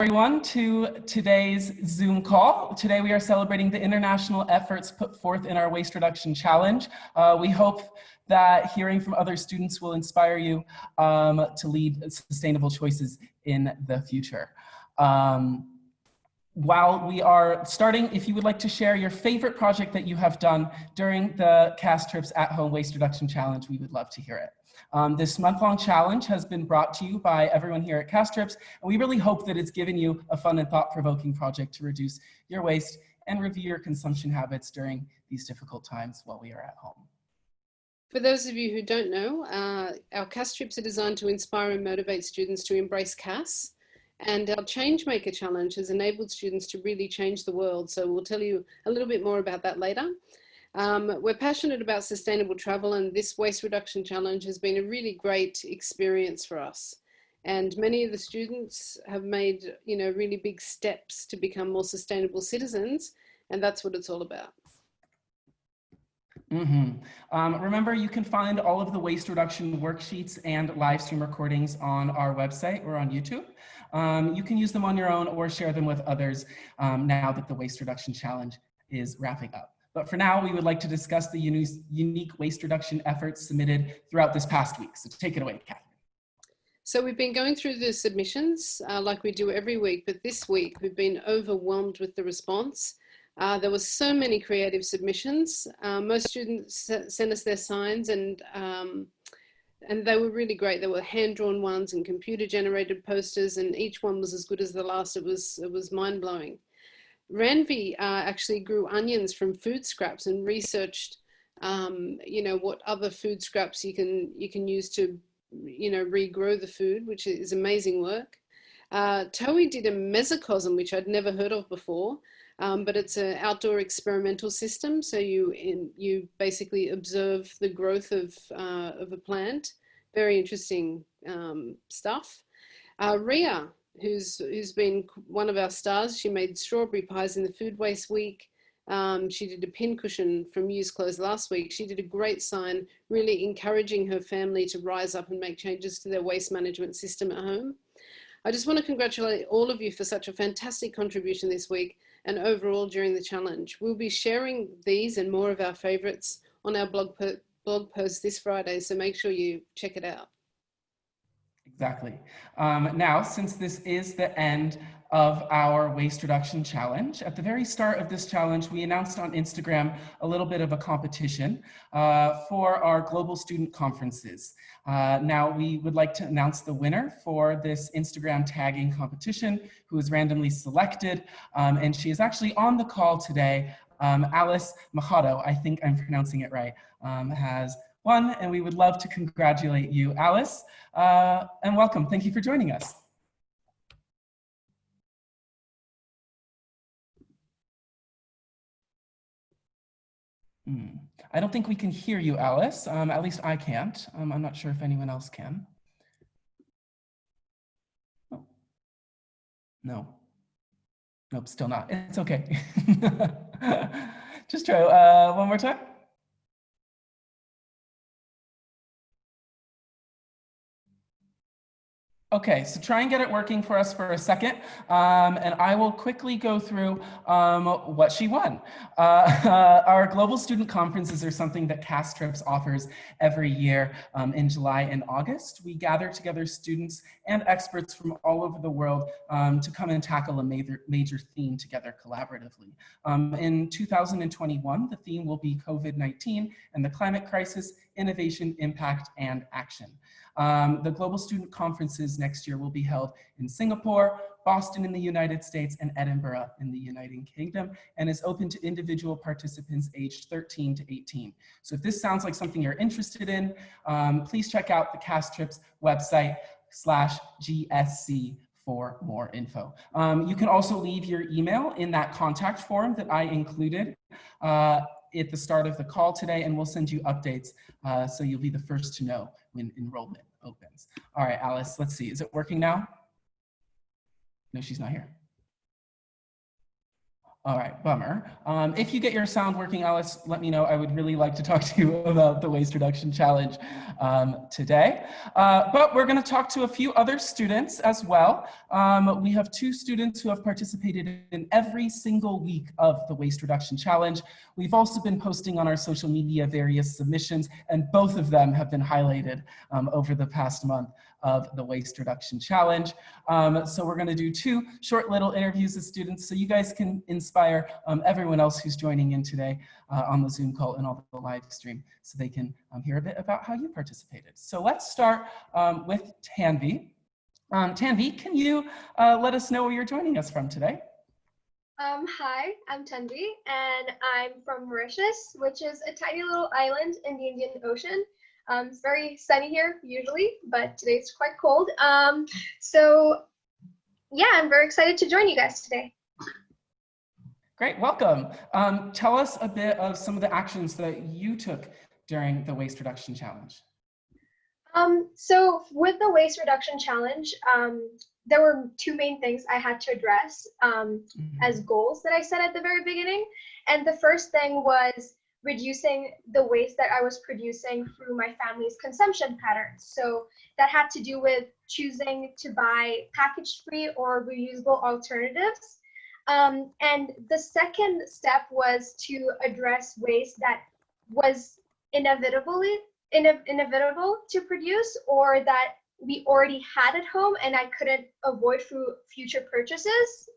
Everyone to today's Zoom call. Today we are celebrating the international efforts put forth in our Waste Reduction Challenge. We hope that hearing from other students will inspire you to lead sustainable choices in the future. While we are starting, if you would like to share your favorite project that you have done during the Cast Trips at Home Waste Reduction Challenge, we would love to hear it. This month-long challenge has been brought to you by everyone here at Cast Trips, and we really hope that it's given you a fun and thought-provoking project to reduce your waste and review your consumption habits during these difficult times while we are at home. For those of you who don't know, our Cast Trips are designed to inspire and motivate students to embrace CAS, and our Changemaker challenge has enabled students to really change the world. So we'll tell you a little bit more about that later. We're passionate about sustainable travel, and this waste reduction challenge has been a really great experience for us. And many of the students have made, really big steps to become more sustainable citizens, and that's what it's all about. Remember, you can find all of the waste reduction worksheets and live stream recordings on our website or on YouTube. You can use them on your own or share them with others now that the Waste Reduction Challenge is wrapping up. But for now, we would like to discuss the unique waste reduction efforts submitted throughout this past week. So take it away, Catherine. So we've been going through the submissions like we do every week, but this week we've been overwhelmed with the response. There were so many creative submissions. Most students sent us their signs, and they were really great. There were hand-drawn ones and computer-generated posters, and each one was as good as the last. It was mind-blowing. Ranvi actually grew onions from food scraps and researched, what other food scraps you can use to, regrow the food, which is amazing work. Towie did a mesocosm, which I'd never heard of before, but it's an outdoor experimental system. So you basically observe the growth of a plant. Very interesting stuff. Ria, who's been one of our stars. She made strawberry pies in the Food Waste Week. She did a pincushion from used clothes last week. She did a great sign, really encouraging her family to rise up and make changes to their waste management system at home. I just want to congratulate all of you for such a fantastic contribution this week and overall during the challenge. We'll be sharing these and more of our favorites on our blog post this Friday, so make sure you check it out. Exactly. Now, since this is the end of our Waste Reduction Challenge, at the very start of this challenge, we announced on Instagram a little bit of a competition for our global student conferences. Now, we would like to announce the winner for this Instagram tagging competition, who is randomly selected, and she is actually on the call today. Alice Machado, I think I'm pronouncing it right, has won, and we would love to congratulate you, Alice, and welcome. Thank you for joining us. I don't think we can hear you, Alice. At least I can't. I'm not sure if anyone else can. Oh. No. Nope, still not. It's okay. Just try one more time. Okay, so try and get it working for us for a second, and I will quickly go through what she won. Our global student conferences are something that Cast Trips offers every year in July and August. We gather together students and experts from all over the world to come and tackle a major theme together collaboratively. In 2021, the theme will be COVID-19 and the climate crisis, innovation, impact, and action. The Global Student Conferences next year will be held in Singapore, Boston in the United States, and Edinburgh in the United Kingdom, and is open to individual participants aged 13 to 18. So if this sounds like something you're interested in, please check out the Cast Trips website /GSC for more info. You can also leave your email in that contact form that I included at the start of the call today, and we'll send you updates so you'll be the first to know when enrollment opens. All right, Alice, let's see. Is it working now? No, she's not here. All right, bummer. If you get your sound working, Alice, let me know. I would really like to talk to you about the Waste Reduction Challenge today. But we're going to talk to a few other students as well. We have 2 students who have participated in every single week of the Waste Reduction Challenge. We've also been posting on our social media various submissions, and both of them have been highlighted over the past month of the Waste Reduction Challenge. So we're going to do 2 short little interviews with students so you guys can inspire everyone else who's joining in today on the Zoom call and on the live stream so they can hear a bit about how you participated. So let's start with Tanvi. Tanvi, can you let us know where you're joining us from today? Hi, I'm Tanvi, and I'm from Mauritius, which is a tiny little island in the Indian Ocean. It's very sunny here usually, but today it's quite cold. So yeah, I'm very excited to join you guys today. Great, welcome. Tell us a bit of some of the actions that you took during the Waste Reduction Challenge. So with the Waste Reduction Challenge, there were 2 main things I had to address as goals that I set at the very beginning. And the first thing was reducing the waste that I was producing through my family's consumption patterns. So that had to do with choosing to buy package-free or reusable alternatives. And the second step was to address waste that was inevitable to produce, or that we already had at home and I couldn't avoid through future purchases.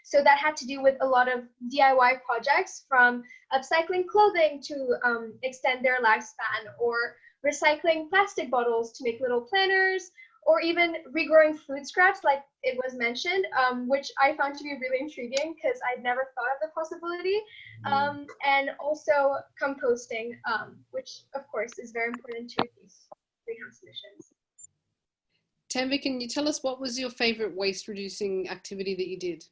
So that had to do with a lot of DIY projects, from upcycling clothing to extend their lifespan, or recycling plastic bottles to make little planners, or even regrowing food scraps like it was mentioned, which I found to be really intriguing because I'd never thought of the possibility. And also composting, which of course is very important to reduce greenhouse emissions. Tanvi, can you tell us what was your favorite waste reducing activity that you did?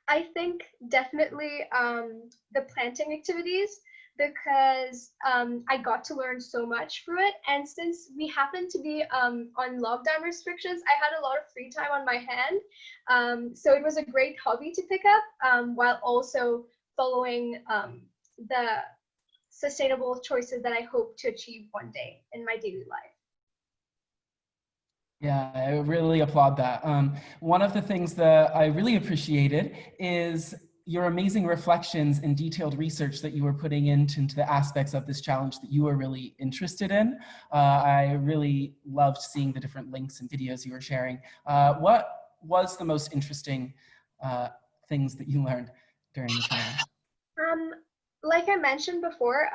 I think definitely the planting activities, because I got to learn so much through it. And since we happened to be on lockdown restrictions, I had a lot of free time on my hand. So it was a great hobby to pick up while also following the sustainable choices that I hope to achieve one day in my daily life. Yeah, I really applaud that. One of the things that I really appreciated is your amazing reflections and detailed research that you were putting into the aspects of this challenge that you were really interested in. I really loved seeing the different links and videos you were sharing. What was the most interesting things that you learned during the challenge? Like I mentioned before,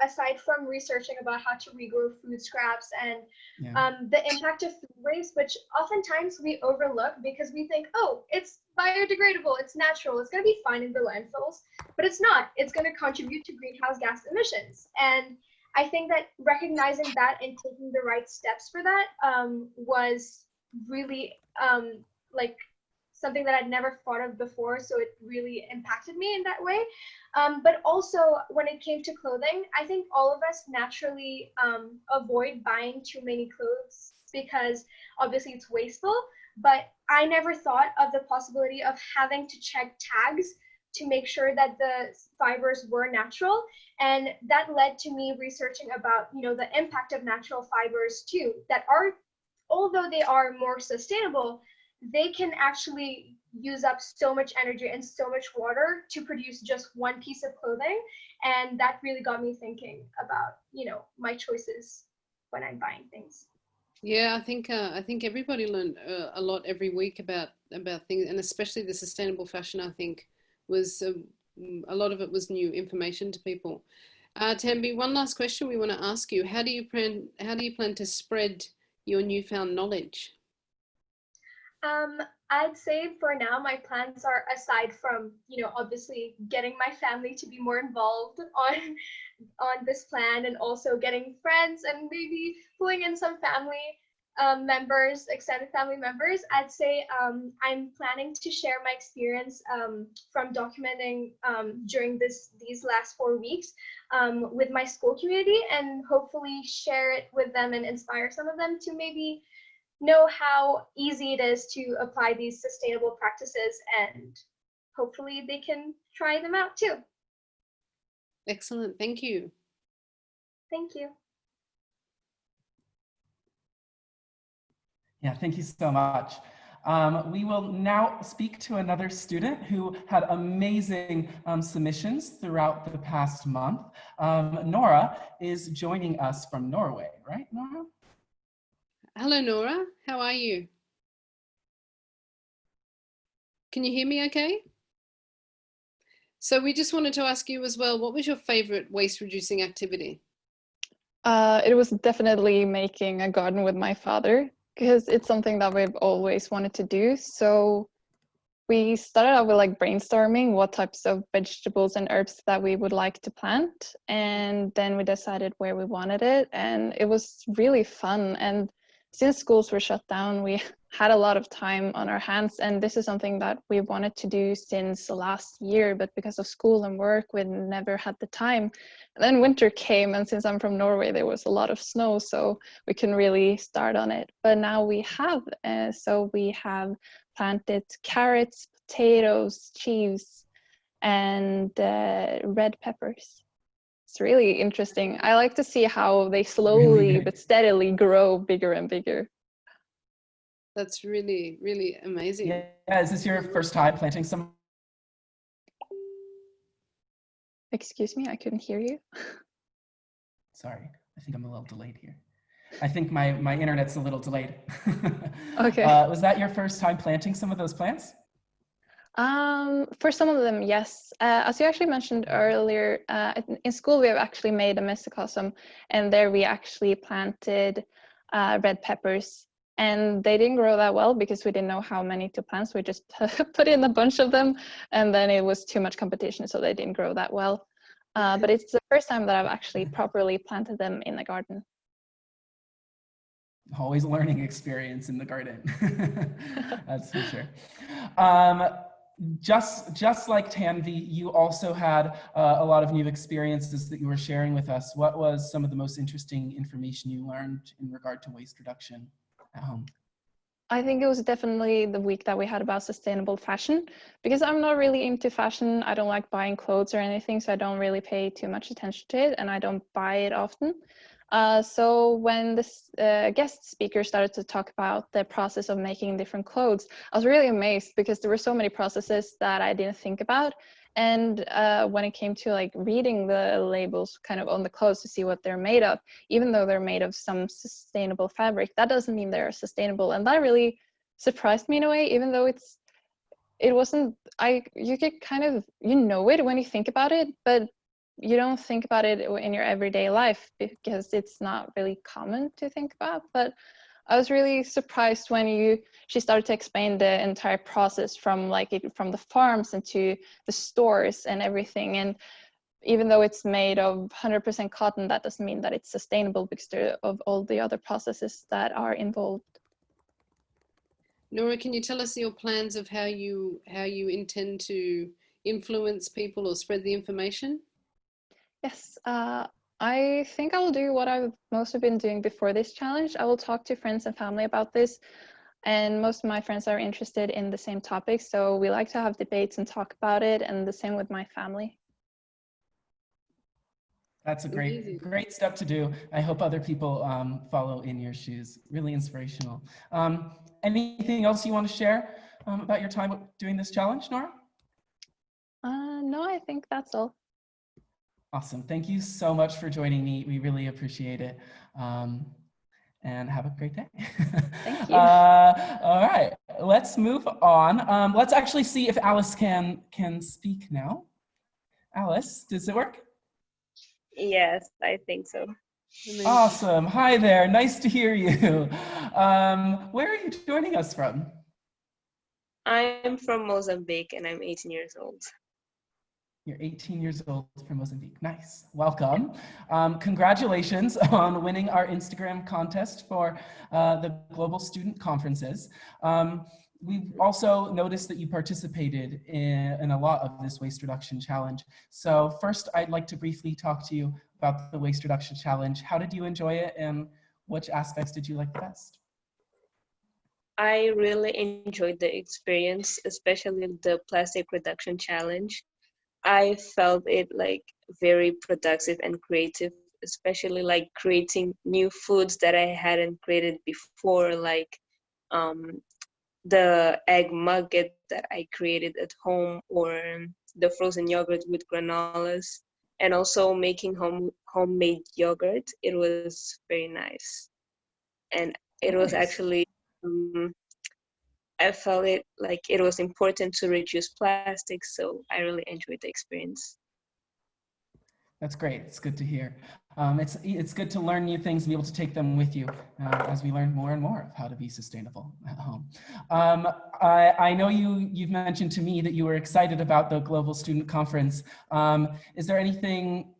aside from researching about how to regrow food scraps and the impact of food waste, which oftentimes we overlook because we think, oh, it's biodegradable, it's natural, it's going to be fine in the landfills, but it's not. It's going to contribute to greenhouse gas emissions. And I think that recognizing that and taking the right steps for that was really like something that I'd never thought of before, so it really impacted me in that way. But also, when it came to clothing, I think all of us naturally avoid buying too many clothes because obviously it's wasteful, but I never thought of the possibility of having to check tags to make sure that the fibers were natural. And that led to me researching about, the impact of natural fibers too, that are, although they are more sustainable, they can actually use up so much energy and so much water to produce just one piece of clothing. And that really got me thinking about, my choices when I'm buying things. Yeah, I think everybody learned a lot every week about things, and especially the sustainable fashion. I think was a lot of it was new information to people. Tanvi, one last question we want to ask you: How do you plan to spread your newfound knowledge? I'd say for now, my plans are, aside from, obviously getting my family to be more involved on this plan, and also getting friends and maybe pulling in some family members, extended family members. I'd say I'm planning to share my experience from documenting during these last 4 weeks with my school community, and hopefully share it with them and inspire some of them to maybe know how easy it is to apply these sustainable practices and hopefully they can try them out too. Excellent. Thank you. Thank you. Yeah, thank you so much. We will now speak to another student who had amazing submissions throughout the past month. Nora is joining us from Norway, right, Nora? Hello, Nora. How are you? Can you hear me okay? So we just wanted to ask you as well, what was your favorite waste reducing activity? It was definitely making a garden with my father, because it's something that we've always wanted to do. So we started out with like brainstorming what types of vegetables and herbs that we would like to plant. And then we decided where we wanted it. And it was really fun. And since schools were shut down, we had a lot of time on our hands. And this is something that we wanted to do since last year, but because of school and work, we never had the time. And then winter came, and since I'm from Norway, there was a lot of snow, so we couldn't really start on it. But now we have, so we have planted carrots, potatoes, chives, and red peppers. It's really interesting. I like to see how they slowly Really but steadily grow bigger and bigger. That's really, really amazing. Yeah, is this your first time planting some? Excuse me, I couldn't hear you. Sorry, I think I'm a little delayed here. I think my internet's a little delayed. Okay. Was that your first time planting some of those plants? For some of them, yes. As you actually mentioned earlier, in school we have actually made a mesocosm, and there we actually planted red peppers, and they didn't grow that well because we didn't know how many to plant, so we just put in a bunch of them, and then it was too much competition, so they didn't grow that well. But it's the first time that I've actually properly planted them in the garden. Always learning experience in the garden. That's for sure. Just like Tanvi, you also had a lot of new experiences that you were sharing with us. What was some of the most interesting information you learned in regard to waste reduction at home? I think it was definitely the week that we had about sustainable fashion, because I'm not really into fashion. I don't like buying clothes or anything, so I don't really pay too much attention to it, and I don't buy it often. So when this guest speaker started to talk about the process of making different clothes, I was really amazed because there were so many processes that I didn't think about. And when it came to like reading the labels kind of on the clothes to see what they're made of, even though they're made of some sustainable fabric, that doesn't mean they're sustainable. And that really surprised me in a way, even though it wasn't, you get kind of, you know it when you think about it, but you don't think about it in your everyday life because it's not really common to think about. But I was really surprised when she started to explain the entire process from from the farms into the stores and everything. And even though it's made of 100% cotton, that doesn't mean that it's sustainable because of all the other processes that are involved. Nora, can you tell us your plans of how you intend to influence people or spread the information? Yes, I think I will do what I've mostly been doing before this challenge. I will talk to friends and family about this, and most of my friends are interested in the same topic, so we like to have debates and talk about it, and the same with my family. That's a great step to do. I hope other people follow in your shoes. Really inspirational. Anything else you want to share about your time doing this challenge, Nora? No, I think that's all. Awesome. Thank you so much for joining me. We really appreciate it. And have a great day. Thank you. All right, let's move on. Let's actually see if Alice can speak now. Alice, does it work? Yes, I think so. Awesome. Hi there. Nice to hear you. Where are you joining us from? I'm from Mozambique and I'm 18 years old. You're 18 years old from Mozambique. Nice. Welcome. Congratulations on winning our Instagram contest for the Global Student Conferences. We've also noticed that you participated in a lot of this Waste Reduction Challenge. So first, I'd like to briefly talk to you about the Waste Reduction Challenge. How did you enjoy it, and which aspects did you like the best? I really enjoyed the experience, especially the plastic reduction challenge. I felt it like very productive and creative, especially like creating new foods that I hadn't created before, like um, the egg nugget that I created at home, or the frozen yogurt with granolas, and also making homemade yogurt. It was very nice, and it was Nice. actually I felt it like it was important to reduce plastic, so I really enjoyed the experience. That's great. It's good to hear. It's good to learn new things and be able to take them with you as we learn more and more of how to be sustainable at home. I know you've mentioned to me that you were excited about the Global Student Conference. Is there anything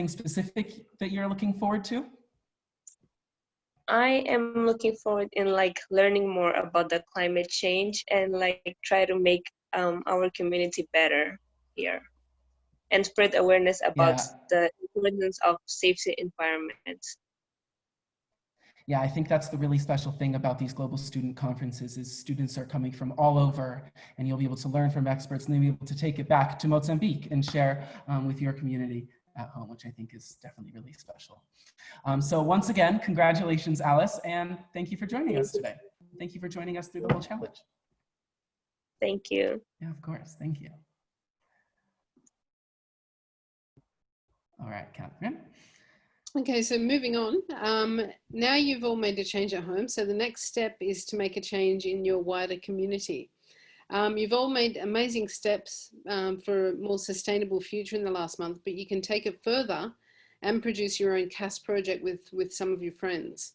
specific that you're looking forward to? I am looking forward in like learning more about the climate change and like try to make our community better here and spread awareness about Yeah. the importance of safety environment. Yeah, I think that's the really special thing about these global student conferences is students are coming from all over, and you'll be able to learn from experts and then be able to take it back to Mozambique and share with your community at home, which I think is definitely really special. So once again, congratulations, Alice, and thank you for joining us today. Thank you for joining us through the whole challenge. Thank you. Yeah, of course, thank you. All right, Catherine. Okay, so moving on, now you've all made a change at home. So the next step is to make a change in your wider community. You've all made amazing steps for a more sustainable future in the last month, but you can take it further and produce your own CAS project with some of your friends.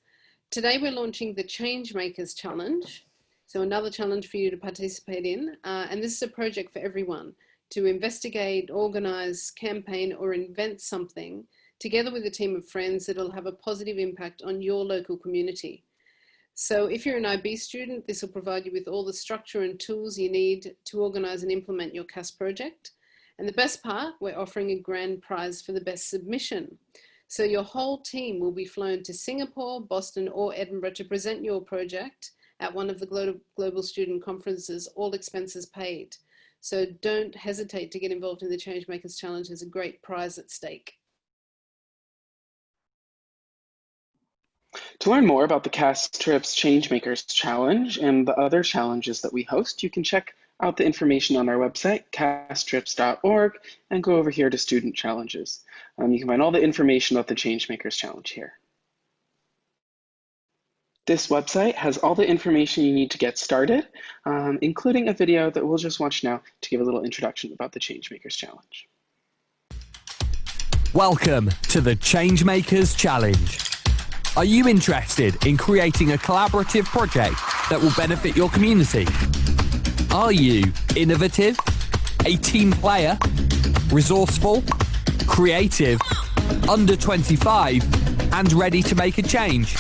Today we're launching the Changemakers challenge. So another challenge for you to participate in. And this is a project for everyone to investigate, organize, campaign, or invent something together with a team of friends that will have a positive impact on your local community. So if you're an IB student, this will provide you with all the structure and tools you need to organize and implement your CAS project. And the best part, we're offering a grand prize for the best submission. So your whole team will be flown to Singapore, Boston, or Edinburgh to present your project at one of the global student conferences, all expenses paid. So don't hesitate to get involved in the Changemakers Challenge. There's a great prize at stake. To learn more about the Cast Trips Changemakers Challenge and the other challenges that we host, you can check out the information on our website, casttrips.org, and go over here to Student Challenges. You can find all the information about the Changemakers Challenge here. This website has all the information you need to get started, including a video that we'll just watch now to give a little introduction about the Changemakers Challenge. Welcome to the Changemakers Challenge. Are you interested in creating a collaborative project that will benefit your community? Are you innovative, a team player, resourceful, creative, under 25, and ready to make a change?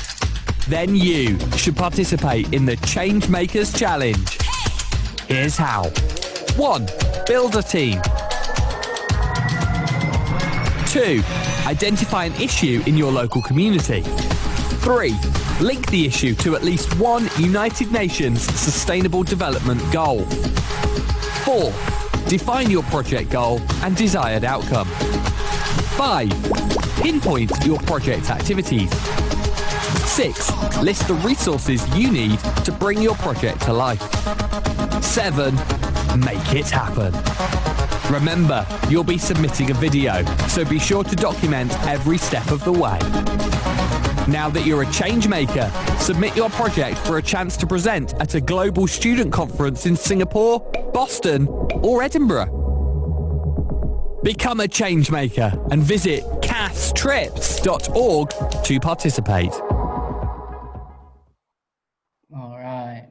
Then you should participate in the Changemakers Challenge. Here's how. 1. Build a team. 2. Identify an issue in your local community. 3. Link the issue to at least one United Nations Sustainable Development Goal. 4. Define your project goal and desired outcome. 5. Pinpoint your project activities. 6. List the resources you need to bring your project to life. 7. Make it happen. Remember, you'll be submitting a video, so be sure to document every step of the way. Now that you're a Changemaker, submit your project for a chance to present at a global student conference in Singapore, Boston, or Edinburgh. Become a Changemaker and visit castrips.org to participate. All right.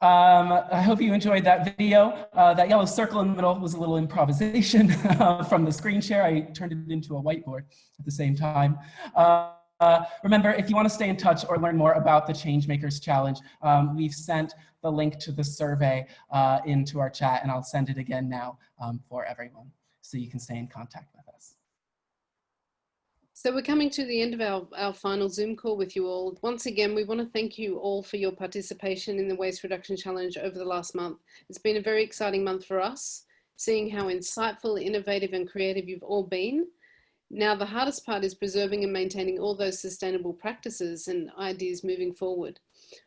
I hope you enjoyed that video. That yellow circle in the middle was a little improvisation from the screen share. I turned it into a whiteboard at the same time. Remember, if you want to stay in touch or learn more about the Changemakers Challenge, we've sent the link to the survey into our chat, and I'll send it again now for everyone so you can stay in contact with us. So we're coming to the end of our final Zoom call with you all. Once again, we want to thank you all for your participation in the Waste Reduction Challenge over the last month. It's been a very exciting month for us, seeing how insightful, innovative and creative you've all been. Now, the hardest part is preserving and maintaining all those sustainable practices and ideas moving forward.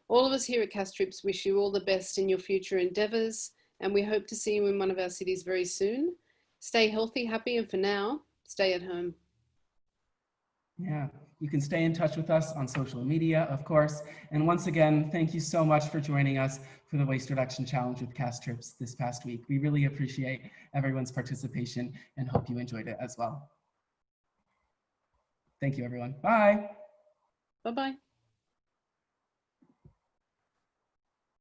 All of us here at Castrips wish you all the best in your future endeavours, and we hope to see you in one of our cities very soon. Stay healthy, happy, and for now, stay at home. Yeah, you can stay in touch with us on social media, of course. And once again, thank you so much for joining us for the Waste Reduction Challenge with Castrips this past week. We really appreciate everyone's participation and hope you enjoyed it as well. Thank you, everyone. Bye. Bye-bye.